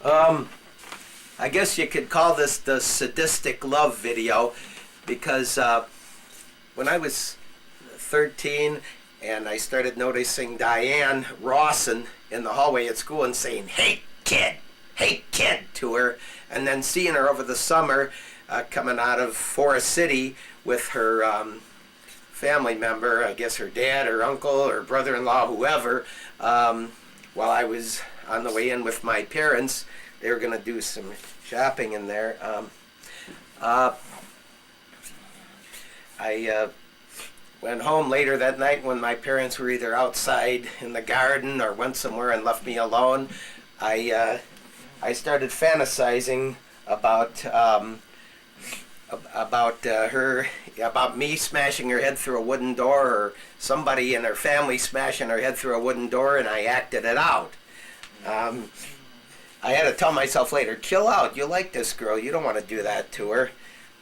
I guess you could call this the sadistic love video because when I was 13 and I started noticing Dianne Rawson in the hallway at school and saying, hey kid, to her, and then seeing her over the summer coming out of Forest City with her family member, I guess her dad or uncle or brother-in-law, whoever, while I was on the way in with my parents. They were going to do some shopping in there. I went home later that night when my parents were either outside in the garden or went somewhere and left me alone. I started fantasizing about me smashing her head through a wooden door, or somebody in her family smashing her head through a wooden door, and I acted it out. I had to tell myself later, chill out, you like this girl, you don't want to do that to her.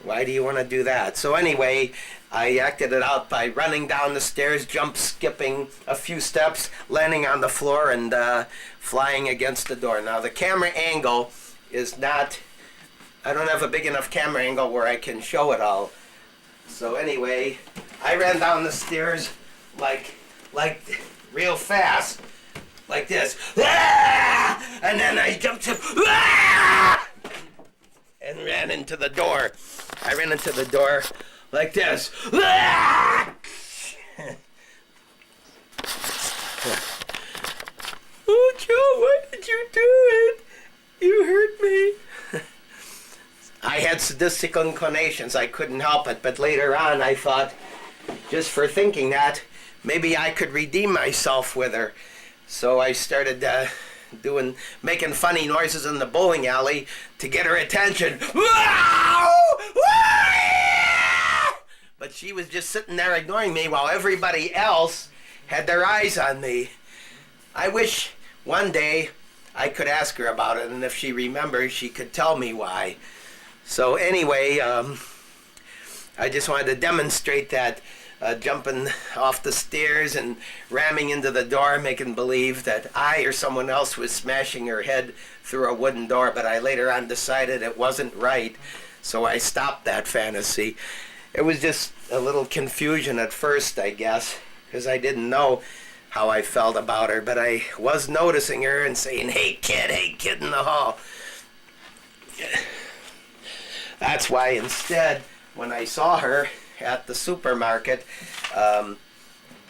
Why do you want to do that? So anyway, I acted it out by running down the stairs, skipping a few steps, landing on the floor, and flying against the door. Now the camera angle is not, I don't have a big enough camera angle where I can show it all. So anyway, I ran down the stairs like real fast, like this. Ah! And then I jumped up and ran into the door. I ran into the door like this. Ah! Oh, Joe, why did you do it? You hurt me. I had sadistic inclinations. I couldn't help it. But later on, I thought, just for thinking that, maybe I could redeem myself with her. So I started making funny noises in the bowling alley to get her attention. But she was just sitting there ignoring me while everybody else had their eyes on me. I wish one day I could ask her about it, and if she remembers, she could tell me why. So anyway, I just wanted to demonstrate that. Jumping off the stairs and ramming into the door, making believe that I or someone else was smashing her head through a wooden door, but I later on decided it wasn't right, so I stopped that fantasy. It was just a little confusion at first, I guess, because I didn't know how I felt about her, but I was noticing her and saying, hey kid in the hall. That's why instead, when I saw her at the supermarket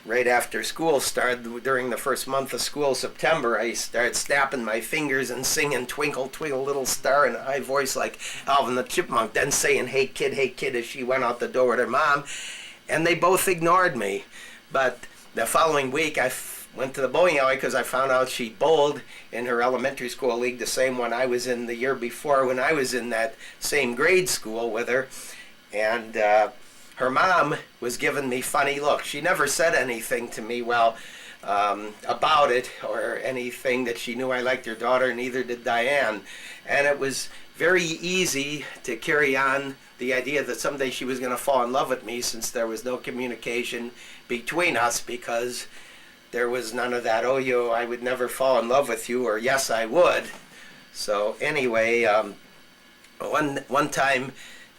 right after school started, during the first month of school, September, I started snapping my fingers and singing Twinkle Twinkle Little Star in a high voice like Alvin the Chipmunk, then saying hey kid as she went out the door with her mom, and they both ignored me. But the following week I went to the bowling alley because I found out she bowled in her elementary school league, the same one I was in the year before when I was in that same grade school with her. And her mom was giving me funny looks. She never said anything to me about it or anything that she knew I liked her daughter, neither did Dianne. And it was very easy to carry on the idea that someday she was going to fall in love with me, since there was no communication between us, because there was none of that, oh, I would never fall in love with you, or yes, I would. So anyway, one time,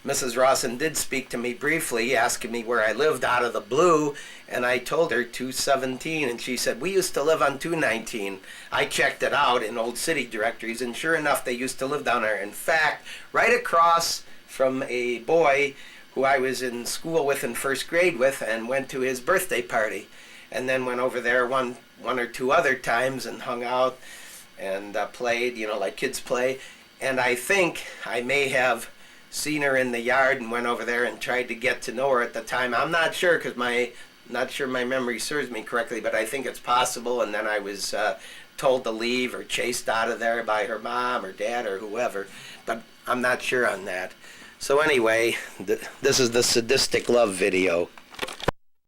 Mrs. Rawson did speak to me briefly, asking me where I lived out of the blue, and I told her 217, and she said, we used to live on 219. I checked it out in old city directories, and sure enough, they used to live down there. In fact, right across from a boy who I was in school with in first grade with, and went to his birthday party, and then went over there one or two other times and hung out and played, like kids play. And I think I may have seen her in the yard and went over there and tried to get to know her at the time. I'm not sure, because not sure my memory serves me correctly, but I think it's possible. And then I was told to leave or chased out of there by her mom or dad or whoever, but I'm not sure on that. So anyway, this is the sadistic love video.